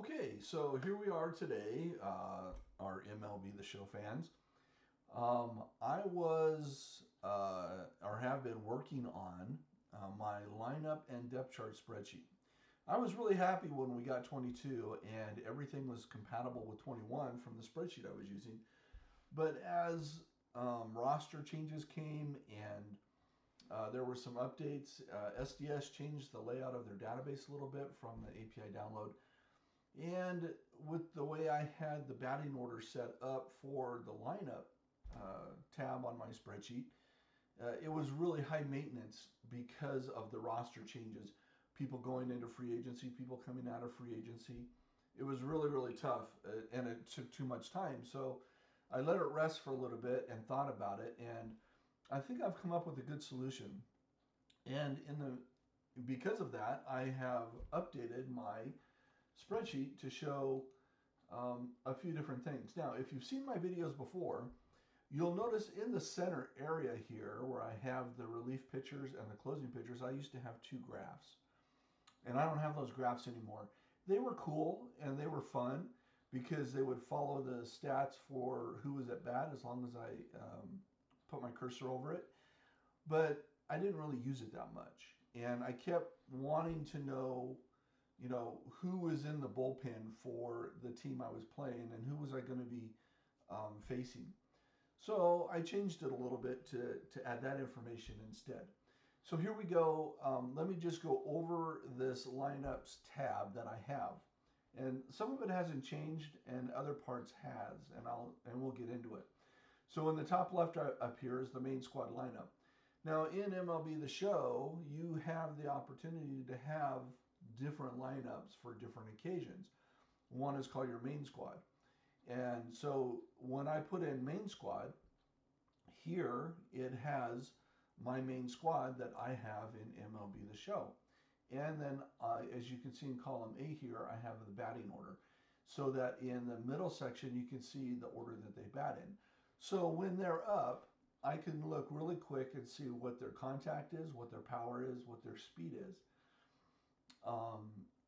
Okay, so here we are today, our MLB The Show fans. I was, or have been working on my lineup and depth chart spreadsheet. I was really happy when we got 22 and everything was compatible with 21 from the spreadsheet I was using. But as roster changes came and there were some updates, SDS changed the layout of their database a little bit from the API download. And with the way I had the batting order set up for the lineup tab on my spreadsheet, it was really high maintenance because of the roster changes. People going into free agency, people coming out of free agency. It was really, really tough and it took too much time. So I let it rest for a little bit and thought about it. And I think I've come up with a good solution. And because of that, I have updated my spreadsheet to show a few different things. Now, if you've seen my videos before, you'll notice in the center area here where I have the relief pictures and the closing pictures, I used to have two graphs. And I don't have those graphs anymore. They were cool and they were fun because they would follow the stats for who was at bat as long as I put my cursor over it. But I didn't really use it that much. And I kept wanting to know who was in the bullpen for the team I was playing and who was I going to be facing. So I changed it a little bit to add that information instead. So here we go. Let me just go over this lineups tab that I have. And some of it hasn't changed and other parts has, and we'll get into it. So in the top left up here is the main squad lineup. Now in MLB The Show, you have the opportunity to have different lineups for different occasions. One is called your main squad. And so when I put in main squad, here it has my main squad that I have in MLB The Show. And then as you can see in column A here, I have the batting order. So that in the middle section, you can see the order that they bat in. So when they're up, I can look really quick and see what their contact is, what their power is, what their speed is.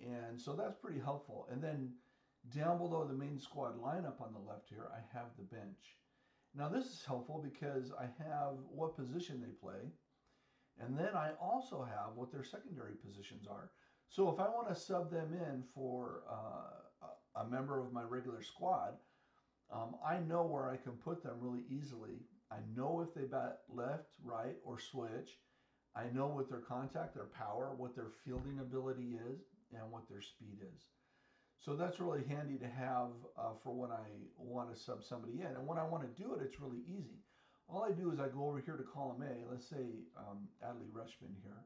And so that's pretty helpful. And then down below the main squad lineup on the left here, I have the bench. Now this is helpful because I have what position they play. And then I also have what their secondary positions are. So if I want to sub them in for a member of my regular squad, I know where I can put them really easily. I know if they bat left, right, or switch. I know what their contact, their power, what their fielding ability is, and what their speed is. So that's really handy to have for when I want to sub somebody in. And when I want to do it, it's really easy. All I do is I go over here to column A. Let's say Adley Rutschman here.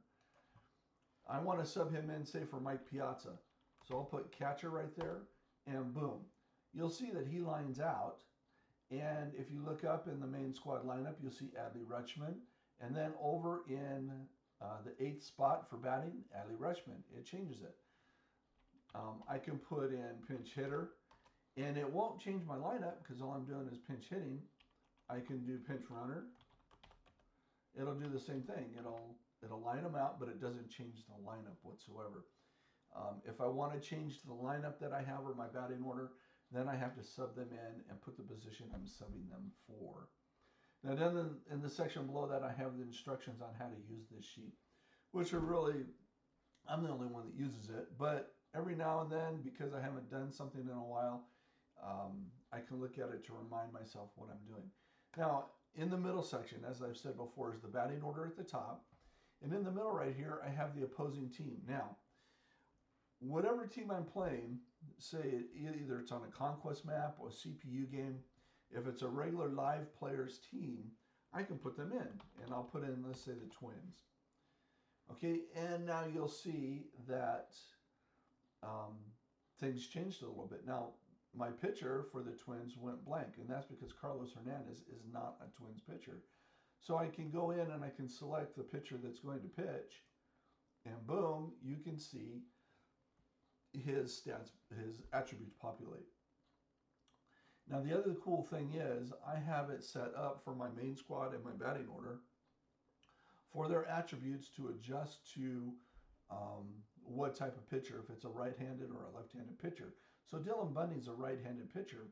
I want to sub him in, say, for Mike Piazza. So I'll put catcher right there, and boom. You'll see that he lines out. And if you look up in the main squad lineup, you'll see Adley Rutschman. And then over in the 8th spot for batting, Adley Rutschman. It changes it. I can put in pinch hitter, and it won't change my lineup because all I'm doing is pinch hitting. I can do pinch runner. It'll do the same thing. It'll line them out, but it doesn't change the lineup whatsoever. If I want to change the lineup that I have or my batting order, then I have to sub them in and put the position I'm subbing them for. Now then in the section below that, I have the instructions on how to use this sheet, which are really, I'm the only one that uses it, but every now and then, because I haven't done something in a while, I can look at it to remind myself what I'm doing. Now, in the middle section, as I've said before, is the batting order at the top. And in the middle right here, I have the opposing team. Now, whatever team I'm playing, say either it's on a conquest map or a CPU game, if it's a regular live players team, I can put them in. And I'll put in, let's say, the Twins. Okay, and now you'll see that things changed a little bit. Now, my pitcher for the Twins went blank, and that's because Carlos Hernandez is not a Twins pitcher. So I can go in and I can select the pitcher that's going to pitch, and boom, you can see his stats, his attributes populate. Now, the other cool thing is I have it set up for my main squad and my batting order for their attributes to adjust to what type of pitcher, if it's a right-handed or a left-handed pitcher. So Dylan Bundy's a right-handed pitcher.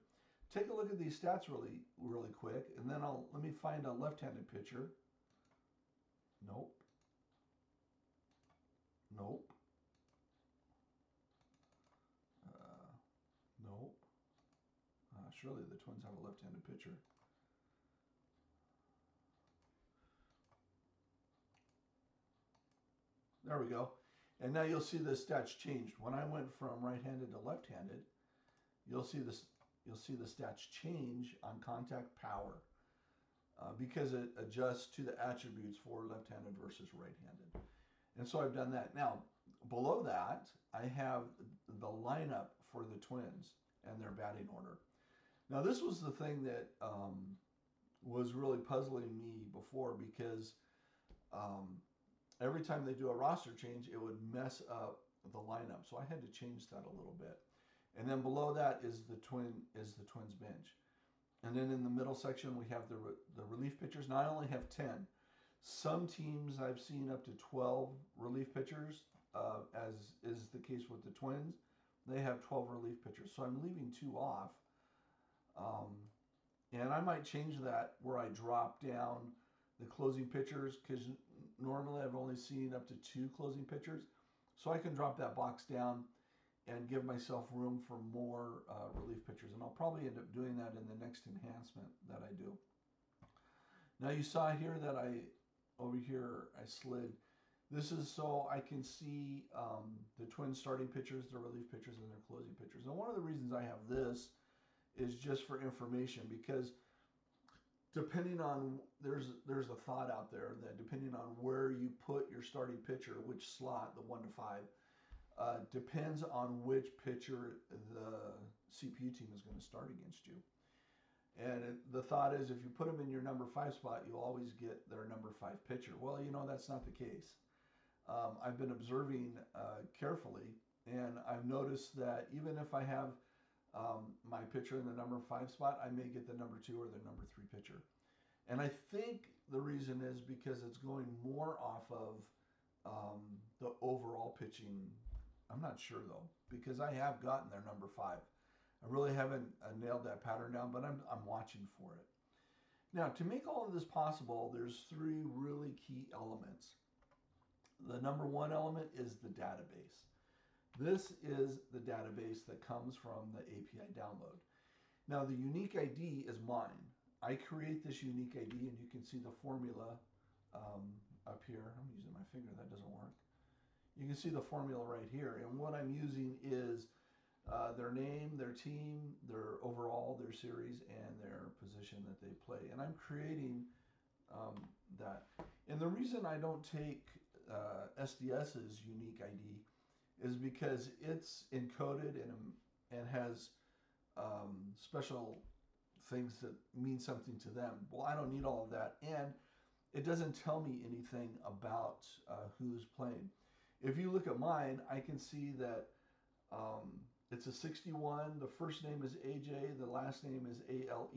Take a look at these stats really quick, and then let me find a left-handed pitcher. Nope. Nope. Nope. Surely the Twins have a left-handed pitcher. There we go. And now you'll see the stats changed. When I went from right-handed to left-handed, you'll see the stats change on contact power because it adjusts to the attributes for left-handed versus right-handed. And so I've done that. Now, below that, I have the lineup for the Twins and their batting order. Now, this was the thing that was really puzzling me before because every time they do a roster change, it would mess up the lineup. So I had to change that a little bit. And then below that is the Twins bench. And then in the middle section, we have the relief pitchers. Now I only have 10. Some teams I've seen up to 12 relief pitchers, as is the case with the Twins. They have 12 relief pitchers. So I'm leaving 2 off. And I might change that where I drop down the closing pitchers because normally I've only seen up to 2 closing pitchers. So I can drop that box down and give myself room for more relief pitchers. And I'll probably end up doing that in the next enhancement that I do. Now you saw here that over here I slid. This is so I can see the Twins starting pitchers, their relief pitchers, and their closing pitchers. And one of the reasons I have this is just for information because depending on, there's a thought out there that depending on where you put your starting pitcher, which slot, the 1 to 5, depends on which pitcher the CPU team is going to start against you. And the thought is if you put them in your number 5 spot, you'll always get their number 5 pitcher. Well, that's not the case. I've been observing carefully, and I've noticed that even if I have my pitcher in the number 5 spot, I may get the number 2 or the number 3 pitcher. And I think the reason is because it's going more off of the overall pitching. I'm not sure though, because I have gotten their number 5. I really haven't nailed that pattern down, but I'm watching for it. Now, to make all of this possible, there's 3 really key elements. The number 1 element is the database. This is the database that comes from the API download. Now, the unique ID is mine. I create this unique ID, and you can see the formula up here. I'm using my finger. That doesn't work. You can see the formula right here. And what I'm using is their name, their team, their overall, their series, and their position that they play. And I'm creating that. And the reason I don't take SDS's unique ID is because it's encoded and has special things that mean something to them. Well, I don't need all of that. And it doesn't tell me anything about who's playing. If you look at mine, I can see that it's a 61. The first name is AJ. The last name is ALE.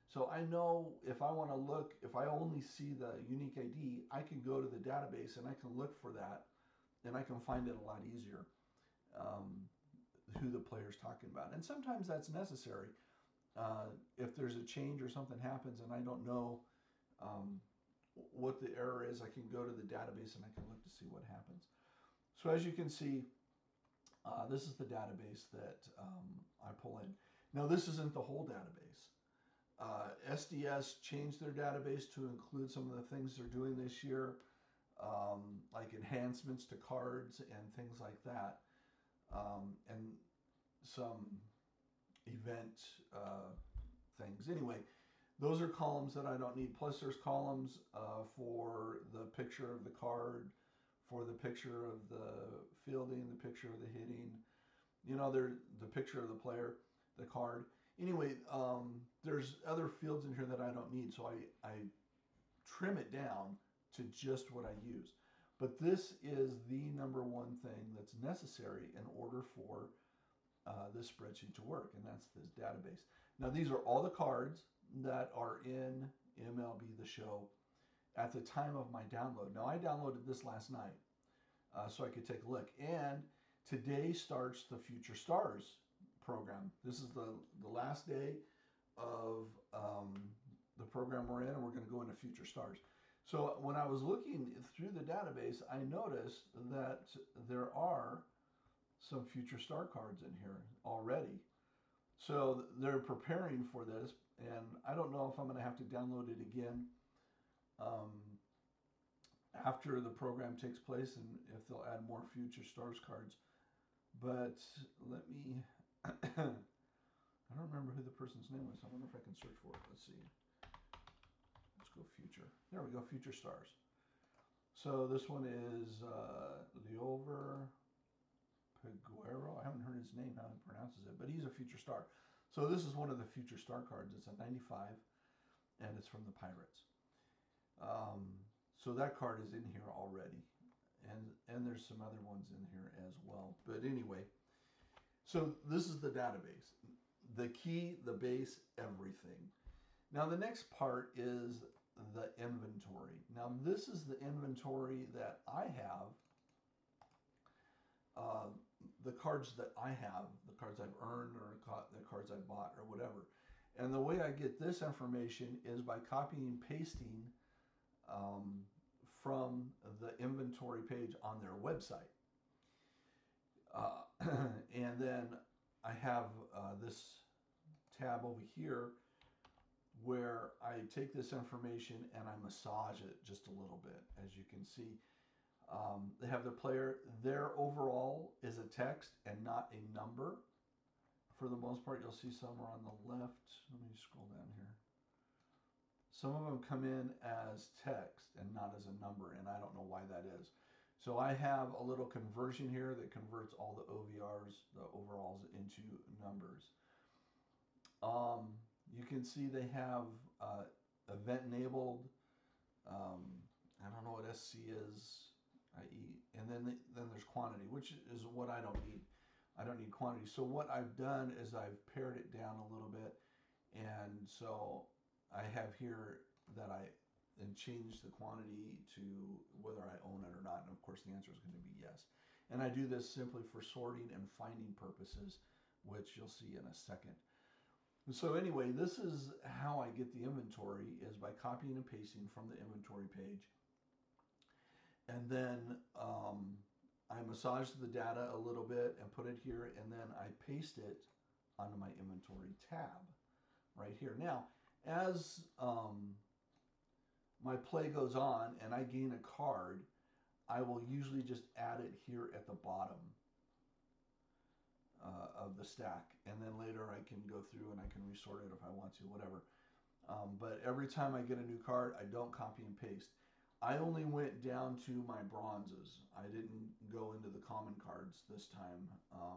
So I know if I want to look, if I only see the unique ID, I can go to the database and I can look for that, and I can find it a lot easier, who the player's talking about. And sometimes that's necessary. If there's a change or something happens and I don't know what the error is, I can go to the database and I can look to see what happens. So as you can see, this is the database that I pull in. Now this isn't the whole database. SDS changed their database to include some of the things they're doing this year, like enhancements to cards and things like that, and some event things. Anyway, those are columns that I don't need. Plus there's columns for the picture of the card, for the picture of the fielding, the picture of the hitting, the picture of the player, the card. Anyway, there's other fields in here that I don't need, so I trim it down to just what I use. But this is the number 1 thing that's necessary in order for this spreadsheet to work, and that's this database. Now, these are all the cards that are in MLB The Show at the time of my download. Now, I downloaded this last night so I could take a look. And today starts the Future Stars program. This is the last day of the program we're in, and we're going to go into future stars. So when I was looking through the database, I noticed that there are some future star cards in here already. So they're preparing for this, and I don't know if I'm going to have to download it again after the program takes place, and if they'll add more future stars cards. But let me, I don't remember who the person's name was. I wonder if I can search for it. Let's see. Let's go future. There we go, future stars. So this one is Leover Peguero. I haven't heard his name, how he pronounces it, but he's a future star. So this is one of the future star cards. It's a 95, and it's from the Pirates. So that card is in here already, and there's some other ones in here as well. But anyway, so this is the database, the key, the base, everything. Now the next part is the inventory. Now this is the inventory that I have. The cards that I have, the cards I've earned or the cards I bought or whatever. And the way I get this information is by copying and pasting from the inventory page on their website. And then I have this tab over here where I take this information and I massage it just a little bit. As you can see, they have their player. Their overall is a text and not a number. For the most part, you'll see some are on the left. Let me scroll down here. Some of them come in as text and not as a number, and I don't know why that is. So I have a little conversion here that converts all the OVRs, the overalls, into numbers. You can see they have event enabled. I don't know what SC is, i.e., and then there's quantity, which is what I don't need. I don't need quantity. So what I've done is I've pared it down a little bit, and so I have here that and change the quantity to whether I own it or not, and of course the answer is going to be yes. And I do this simply for sorting and finding purposes, which you'll see in a second. So anyway, this is how I get the inventory, is by copying and pasting from the inventory page. And then I massage the data a little bit and put it here, and then I paste it onto my inventory tab right here. Now, as my play goes on and I gain a card, I will usually just add it here at the bottom of the stack, and then later I can go through and I can resort it if I want to, whatever. But every time I get a new card, I don't copy and paste. I only went down to my bronzes. I didn't go into the common cards this time.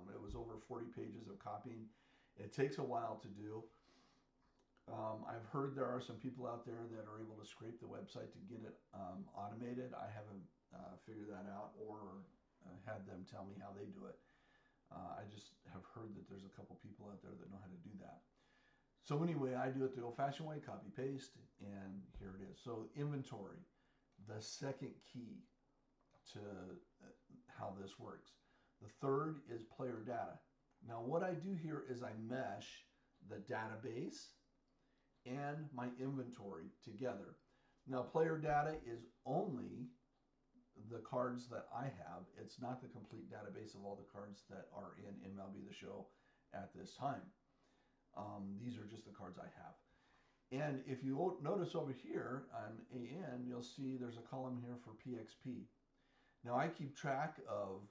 It was over 40 pages of copying. It takes a while to do. I've heard there are some people out there that are able to scrape the website to get it automated. I haven't figured that out or had them tell me how they do it. I just have heard that there's a couple people out there that know how to do that. So anyway, I do it the old-fashioned way, copy, paste, and here it is. So inventory, the second key to how this works. The third is player data. Now what I do here is I mesh the database and my inventory together. Now player data is only the cards that I have. It's not the complete database of all the cards that are in MLB The Show at this time. These are just the cards I have. And if you notice over here on AN, you'll see there's a column here for PXP. Now I keep track of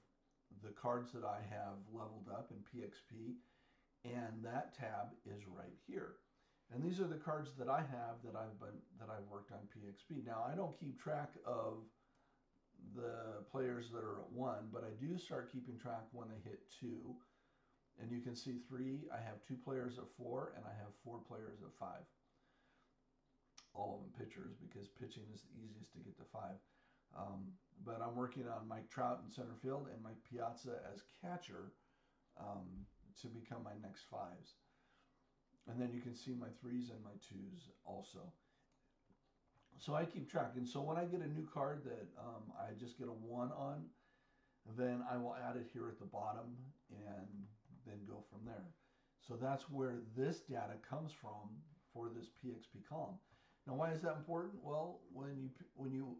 the cards that I have leveled up in PXP, and that tab is right here. And these are the cards that I have that I've worked on PXP. Now I don't keep track of the players that are at 1, but I do start keeping track when they hit 2. And you can see 3, I have 2 players at 4, and I have 4 players at 5. All of them pitchers, because pitching is the easiest to get to 5. But I'm working on Mike Trout in center field and Mike Piazza as catcher to become my next 5s. And then you can see my 3s and my 2s also. So I keep track. And so when I get a new card that I just get a 1 on, then I will add it here at the bottom and then go from there. So that's where this data comes from for this PXP column. Now, why is that important? Well, when you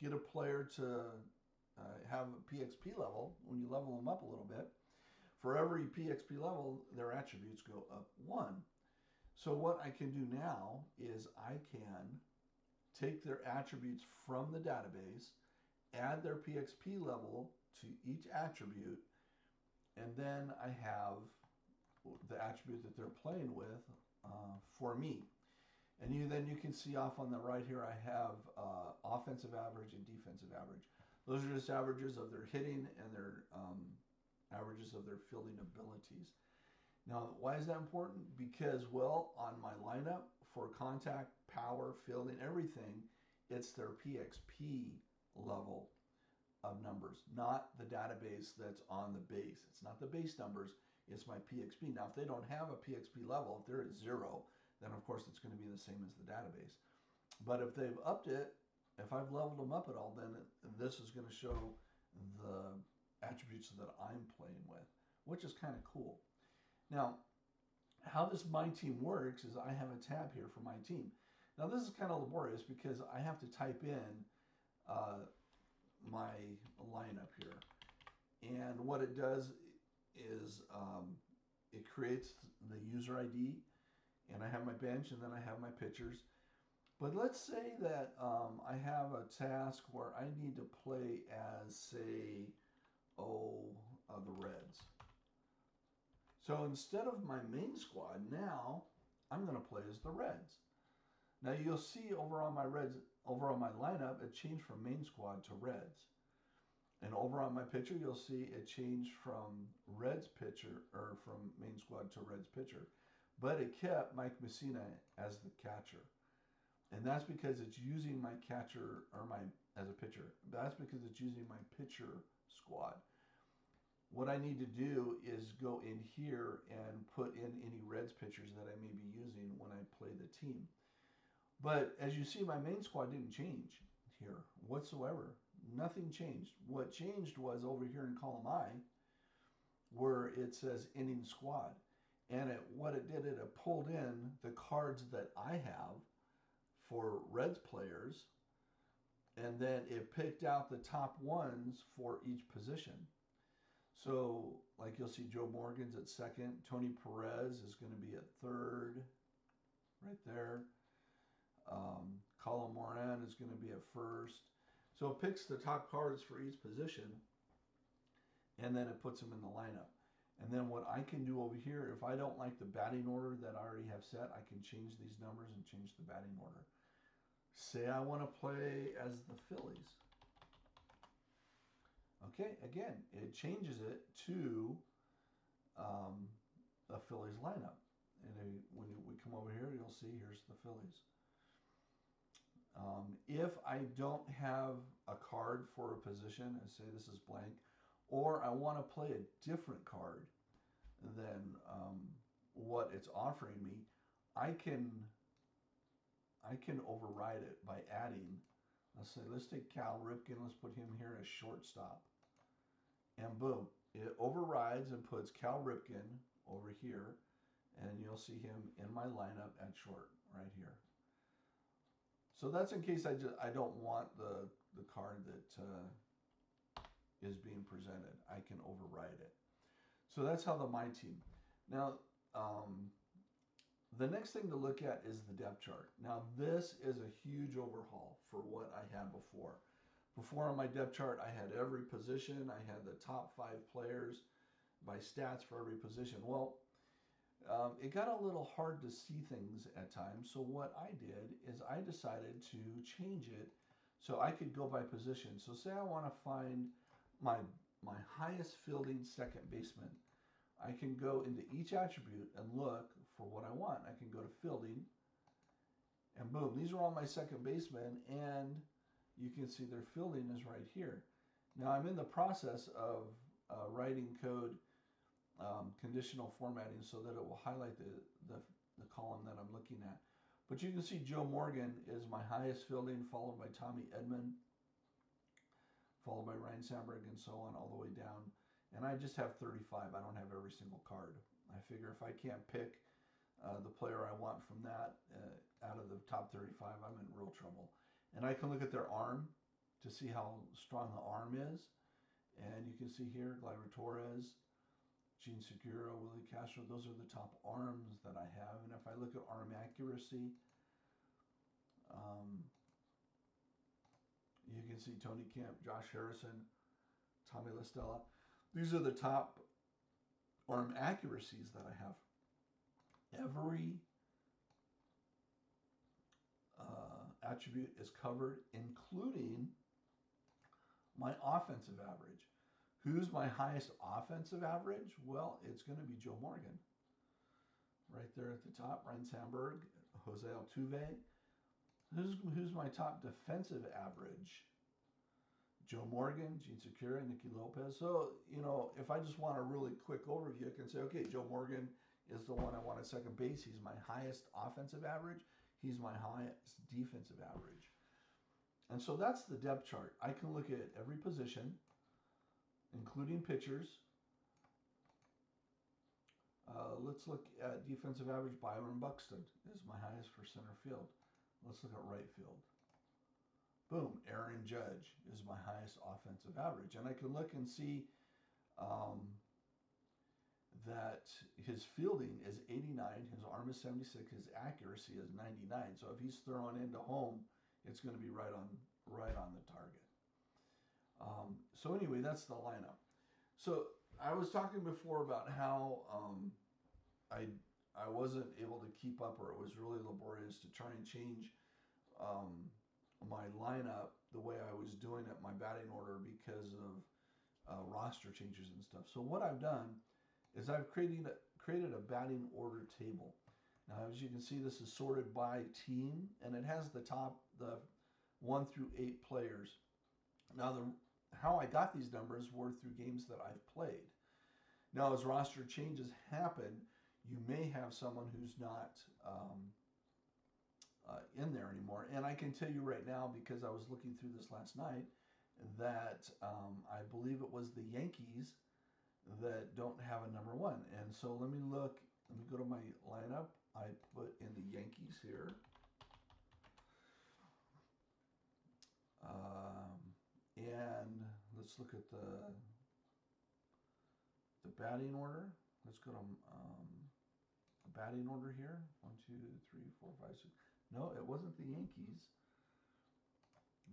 get a player to have a PXP level, when you level them up a little bit, for every PXP level, their attributes go up 1. So what I can do now is I can take their attributes from the database, add their PXP level to each attribute, and then I have the attribute that they're playing with for me. And then you can see off on the right here, I have offensive average and defensive average. Those are just averages of their hitting and their averages of their fielding abilities. Now, why is that important? Because, well, on my lineup for contact, power, fielding, everything, it's their PXP level of numbers, not the database that's on the base. It's not the base numbers, it's my PXP. Now, if they don't have a PXP level, if they're at 0, then of course it's going to be the same as the database. But if they've upped it, if I've leveled them up at all, then this is going to show the attributes that I'm playing with, which is kind of cool. Now, how this My Team works is I have a tab here for My Team. Now, this is kind of laborious because I have to type in my lineup here. And what it does is it creates the user ID, and I have my bench, and then I have my pitchers. But let's say that I have a task where I need to play as, say, the Reds. So instead of my main squad, now I'm going to play as the Reds. Now you'll see over on my lineup, it changed from main squad to Reds. And over on my pitcher, you'll see it changed from Reds pitcher, or from main squad to Reds pitcher. But it kept Mike Messina as the catcher. And that's because it's using my catcher, or as a pitcher. That's because it's using my pitcher squad. What I need to do is go in here and put in any Reds pitchers that I may be using when I play the team. But as you see, my main squad didn't change here whatsoever. Nothing changed. What changed was over here in column I, where it says inning squad. And what it did, it pulled in the cards that I have for Reds players, and then it picked out the top ones for each position. So, like you'll see, Joe Morgan's at second. Tony Perez is going to be at third, right there. Colin Moran is going to be at first. So it picks the top cards for each position, and then it puts them in the lineup. And then what I can do over here, if I don't like the batting order that I already have set, I can change these numbers and change the batting order. Say I want to play as the Phillies. Okay, again, it changes it to a Phillies lineup. And when we come over here, you'll see here's the Phillies. If I don't have a card for a position, and say this is blank, or I want to play a different card than what it's offering me, I can override it by adding, let's take Cal Ripken, let's put him here as shortstop. And boom, it overrides and puts Cal Ripken over here, and you'll see him in my lineup at short right here. So that's in case I don't want the card that is being presented. I can override it. So that's how the My Team. Now, the next thing to look at is the depth chart. Now, this is a huge overhaul for what I had before. Before on my depth chart, I had every position. I had the top 5 players by stats for every position. Well, it got a little hard to see things at times. So what I did is I decided to change it so I could go by position. So say I want to find my highest fielding second baseman. I can go into each attribute and look for what I want. I can go to fielding, and boom, these are all my second basemen, and you can see their fielding is right here. Now I'm in the process of writing code, conditional formatting, so that it will highlight the column that I'm looking at. But you can see Joe Morgan is my highest fielding, followed by Tommy Edman, followed by Ryan Sandberg, and so on all the way down. And I just have 35. I don't have every single card I figure if I can't pick the player I want from that out of the top 35, I'm in real trouble. And I can look at their arm to see how strong the arm is. And you can see here, Gleyber Torres, Gene Segura, Willie Castro, those are the top arms that I have. And if I look at arm accuracy, you can see Tony Kemp, Josh Harrison, Tommy La Stella. These are the top arm accuracies that I have. Every attribute is covered, including my offensive average. Who's my highest offensive average? Well, it's going to be Joe Morgan. Right there at the top, Ryan Sandberg, Jose Altuve. Who's my top defensive average? Joe Morgan, Gene Segura, Nicky Lopez. So, you know, if I just want a really quick overview, I can say, okay, Joe Morgan is the one I want at second base. He's my highest offensive average. He's my highest defensive average. And so that's the depth chart. I can look at every position, including pitchers. Let's look at defensive average. Byron Buxton is my highest for center field. Let's look at right field. Boom, Aaron Judge is my highest offensive average. And I can look and see that his fielding is 89, his arm is 76, his accuracy is 99. So if he's thrown into home, it's going to be right on the target. So anyway, that's the lineup. So I was talking before about how I wasn't able to keep up, or it was really laborious to try and change my lineup the way I was doing it, my batting order, because of roster changes and stuff. So what I've done is I've created a batting order table. Now, as you can see, this is sorted by team, and it has the 1 through 8 players. Now, how I got these numbers were through games that I've played. Now, as roster changes happen, you may have someone who's not in there anymore. And I can tell you right now, because I was looking through this last night, that I believe it was the Yankees that don't have a number 1. And so let me go to my lineup. I put in the Yankees here. And let's look at the batting order. Let's go to the batting order here. 1, 2, 3, 4, 5, 6. No, it wasn't the Yankees.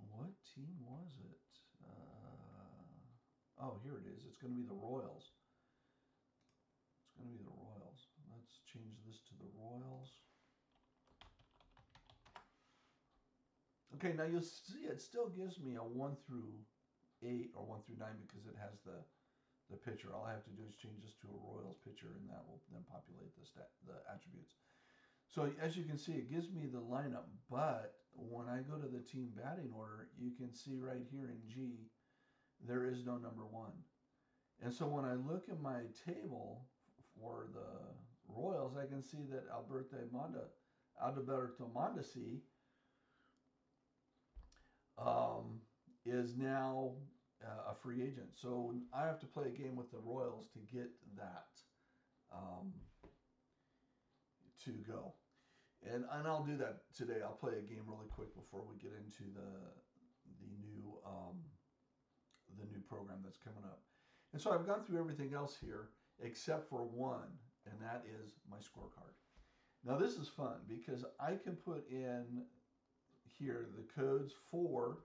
What team was it? Oh, here it is. It's going to be the Royals. It's going to be the Royals. Let's change this to the Royals. Okay, now you'll see it still gives me a 1 through 8 or 1 through 9 because it has the pitcher. All I have to do is change this to a Royals pitcher, and that will then populate the attributes. So as you can see, it gives me the lineup, but when I go to the team batting order, you can see right here in G, there is no number 1. And so when I look at my table for the Royals, I can see that Alberto Mondesi is now a free agent. So I have to play a game with the Royals to get that to go. And I'll do that today. I'll play a game really quick before we get into the new program that's coming up. And so I've gone through everything else here except for one, and that is my scorecard. Now this is fun because I can put in here the codes for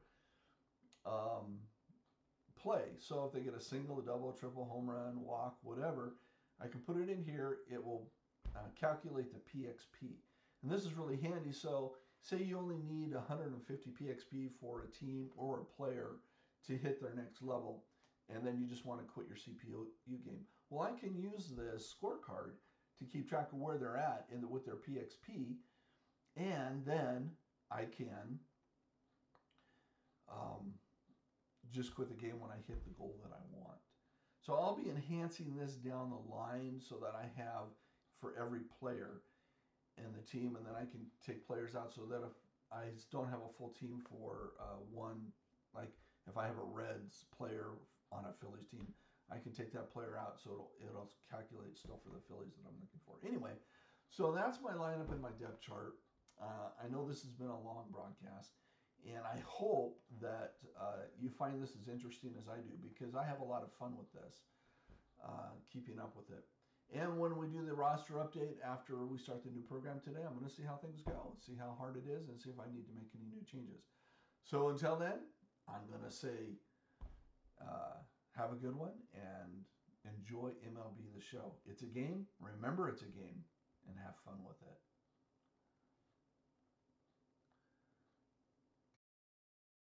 play. So if they get a single, a double, a triple, home run, walk, whatever, I can put it in here. It will calculate the PXP. And this is really handy. So say you only need 150 PXP for a team or a player to hit their next level, and then you just want to quit your CPU game. Well, I can use this scorecard to keep track of where they're at with their PXP, and then I can just quit the game when I hit the goal that I want. So I'll be enhancing this down the line so that I have for every player in the team, and then I can take players out so that if I don't have a full team for one, like if I have a Reds player on a Phillies team, I can take that player out, so it'll calculate still for the Phillies that I'm looking for. Anyway, so that's my lineup and my depth chart. I know this has been a long broadcast, and I hope that you find this as interesting as I do, because I have a lot of fun with this, keeping up with it. And when we do the roster update after we start the new program today, I'm going to see how things go, see how hard it is, and see if I need to make any new changes. So until then, I'm going to say have a good one and enjoy MLB The Show. It's a game. Remember, it's a game, and have fun with it.